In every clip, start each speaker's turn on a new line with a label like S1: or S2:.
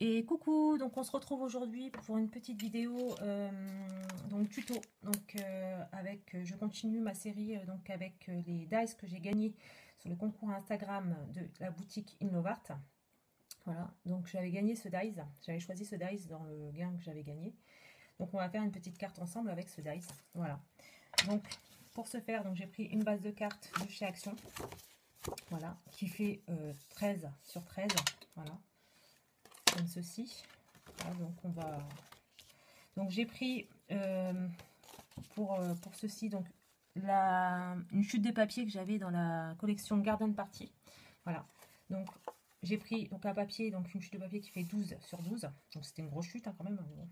S1: Et coucou, donc on se retrouve aujourd'hui pour une petite vidéo donc tuto. Donc je continue ma série donc avec les dice que j'ai gagnés sur le concours Instagram de la boutique Innovart. Voilà, donc j'avais gagné ce dice, j'avais choisi ce dice dans le gain que j'avais gagné. Donc on va faire une petite carte ensemble avec ce dice. Voilà. Donc pour ce faire, donc j'ai pris une base de cartes de chez Action. Voilà, qui fait 13 sur 13. Voilà. Comme ceci. Voilà, donc j'ai pris pour ceci donc une chute de papier que j'avais dans la collection Garden Party. Voilà. Donc j'ai pris donc un papier, donc une chute de papier qui fait 12 sur 12. Donc c'était une grosse chute hein, quand même. Bon.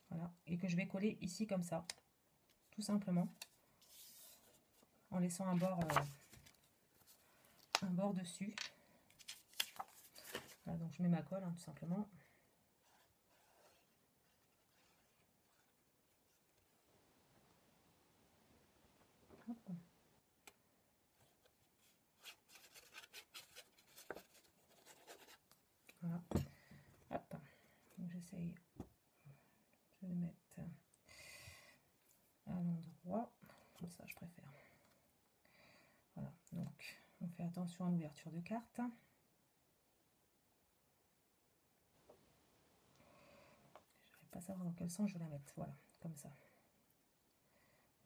S1: Voilà. Et que je vais coller ici comme ça. Tout simplement. En laissant un bord dessus. Voilà, donc je mets ma colle hein, tout simplement. Hop. Voilà. Hop. Donc j'essaye de le mettre à l'endroit. Comme ça, je préfère. Voilà. Donc, on fait attention à l'ouverture de carte. Je ne vais pas savoir dans quel sens je vais la mettre. Voilà, comme ça.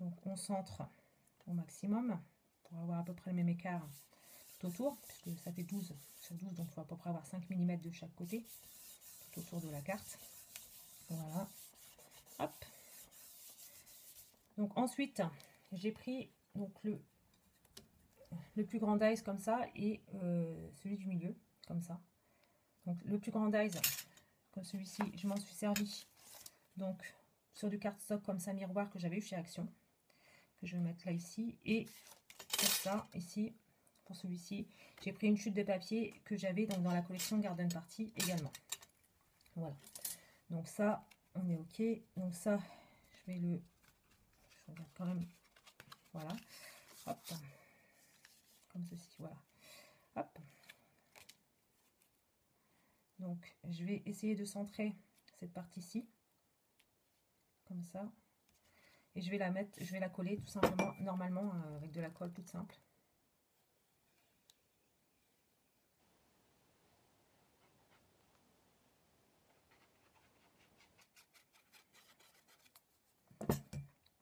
S1: Donc, on centre au maximum pour avoir à peu près le même écart tout autour, puisque ça fait 12 sur 12, donc il faut à peu près avoir 5 mm de chaque côté, tout autour de la carte. Voilà. Hop. Donc ensuite, j'ai pris donc le plus grand dice comme ça et celui du milieu comme ça. Donc le plus grand dice comme celui-ci, je m'en suis servi donc sur du cardstock comme ça miroir que j'avais eu chez Action, que je vais mettre là ici, et pour ça ici pour celui-ci j'ai pris une chute de papier que j'avais donc dans la collection Garden Party également. Voilà, donc ça on est ok. Donc ça je regarde quand même, voilà, hop, comme ceci, voilà, hop. Donc je vais essayer de centrer cette partie-ci comme ça, et je vais la coller tout simplement normalement avec de la colle toute simple.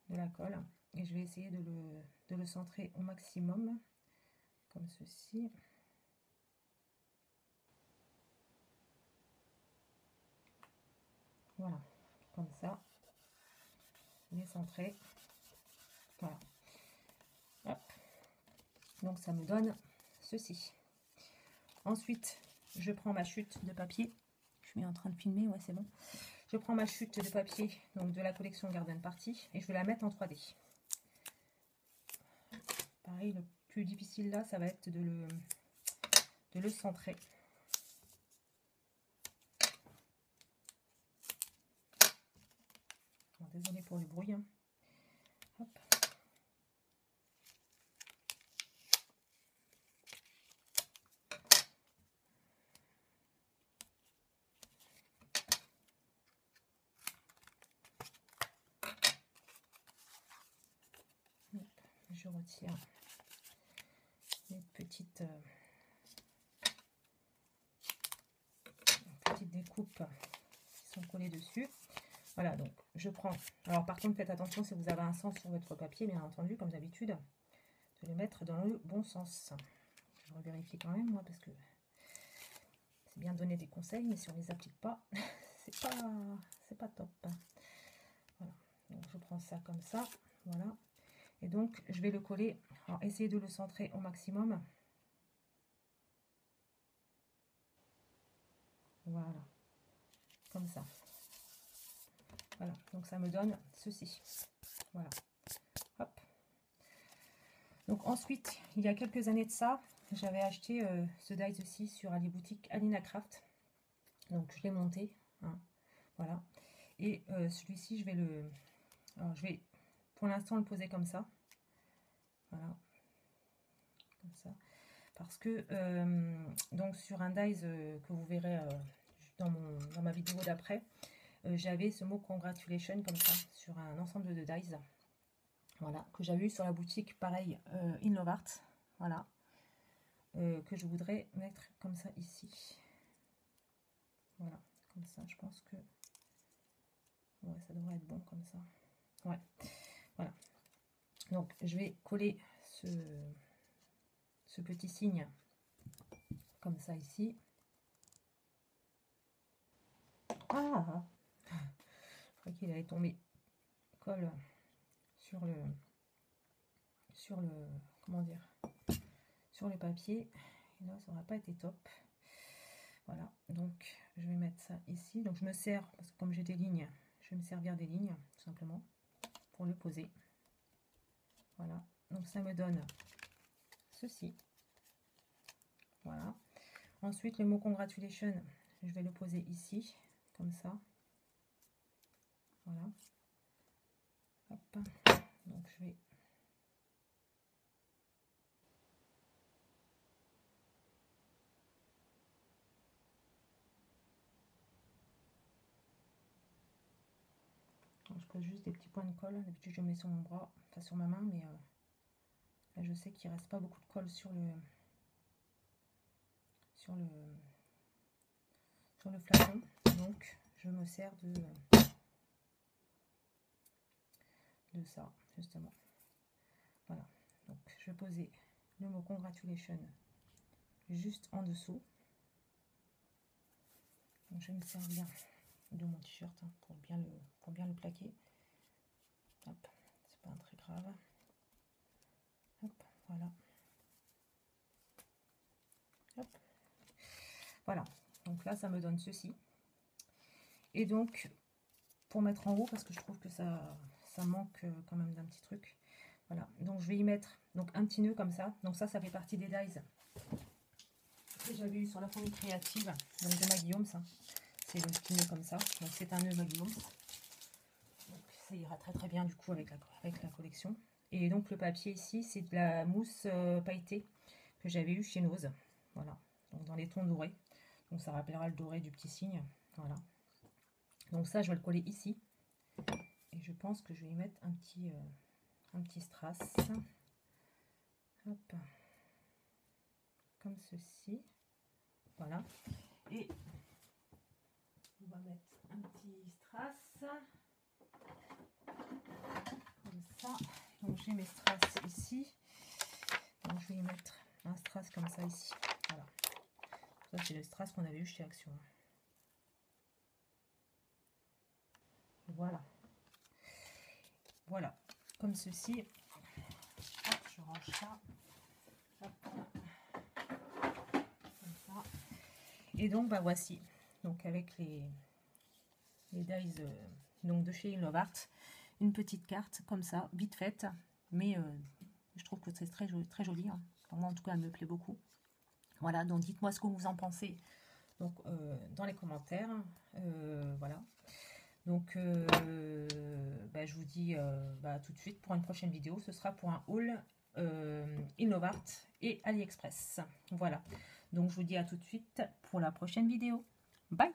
S1: De la colle, et je vais essayer de le centrer au maximum comme ceci. Voilà, comme ça, il est centré. Voilà. Hop. Donc ça me donne ceci. Ensuite, je prends ma chute de papier. Je suis en train de filmer, ouais, c'est bon. Je prends ma chute de papier donc de la collection Garden Party et je vais la mettre en 3D. Pareil, le plus difficile là, ça va être de le centrer. Alors, désolée pour le bruit. Hein. Hop. Je retire les petites découpes qui sont collées dessus. Voilà, donc je prends. Alors par contre, faites attention si vous avez un sens sur votre papier, bien entendu, comme d'habitude, de les mettre dans le bon sens. Je revérifie quand même, moi, parce que c'est bien de donner des conseils, mais si on ne les applique pas, c'est pas top. Voilà, donc je prends ça comme ça, voilà. Et donc, je vais le coller. Alors, essayez de le centrer au maximum. Voilà. Comme ça. Voilà. Donc, ça me donne ceci. Voilà. Hop. Donc, ensuite, il y a quelques années de ça, j'avais acheté ce dice aussi sur les boutiques Alina Craft. Donc, je l'ai monté. Hein. Voilà. Et celui-ci, je vais Alors, je vais pour l'instant le poser comme ça. Voilà. Comme ça. Parce que donc sur un dice que vous verrez dans ma ma vidéo d'après, j'avais ce mot congratulation comme ça sur un ensemble de dies. Voilà, que j'avais eu sur la boutique, pareil, In Love Art. Voilà, que je voudrais mettre comme ça ici. Voilà, comme ça, je pense que ouais, ça devrait être bon comme ça. Ouais, voilà. Donc, je vais coller ce petit signe comme ça ici. Ah, je crois qu'il allait tomber. Colle sur le comment dire, sur le papier. Et là, ça n'aura pas été top. Voilà, donc je vais mettre ça ici. Donc je me sers, parce que comme j'ai des lignes, je vais me servir des lignes, tout simplement, pour le poser. Voilà, donc ça me donne ceci. Voilà. Ensuite, le mot congratulation, je vais le poser ici, comme ça. Voilà. Hop. Donc je vais... je pose juste des petits points de colle. D'habitude, je mets sur mon bras, enfin sur ma main, mais là, je sais qu'il ne reste pas beaucoup de colle sur le flacon. Donc, je me sers de ça, justement. Voilà. Donc, je vais poser le mot congratulation juste en dessous. Donc, je vais me servir de mon t-shirt hein, pour bien le plaquer. Hop, c'est pas très grave. Hop, voilà. Hop. Voilà. Donc là, ça me donne ceci. Et donc, pour mettre en haut, parce que je trouve que ça manque quand même d'un petit truc. Voilà. Donc, je vais y mettre donc un petit nœud comme ça. Donc ça fait partie des dies que j'avais eu sur la famille créative. Donc de Maggie Holmes. C'est le petit nœud comme ça. Donc c'est un nœud Maggie Holmes. Donc ça ira très très bien du coup avec la collection. Et donc le papier ici, c'est de la mousse pailletée que j'avais eu chez Nose. Voilà. Donc dans les tons dorés. Donc ça rappellera le doré du petit cygne. Voilà. Donc ça, je vais le coller ici. Et je pense que je vais y mettre un petit strass. Hop. Comme ceci. Voilà. Et on va mettre un petit strass. Comme ça. Donc j'ai mes strass ici. Donc je vais y mettre un strass comme ça ici. Voilà. Ça c'est le strass qu'on avait eu chez Action. Voilà. Voilà. Comme ceci. Hop, je range ça. Hop. Comme ça. Et donc bah voici. Donc avec les dies donc de chez In Love Art, une petite carte comme ça, vite faite, mais je trouve que c'est très joli. Hein. Pour moi en tout cas, elle me plaît beaucoup. Voilà, donc dites-moi ce que vous en pensez donc, dans les commentaires. Voilà. Donc, je vous dis tout de suite pour une prochaine vidéo. Ce sera pour un haul In Love Art et AliExpress. Voilà. Donc, je vous dis à tout de suite pour la prochaine vidéo. Bye!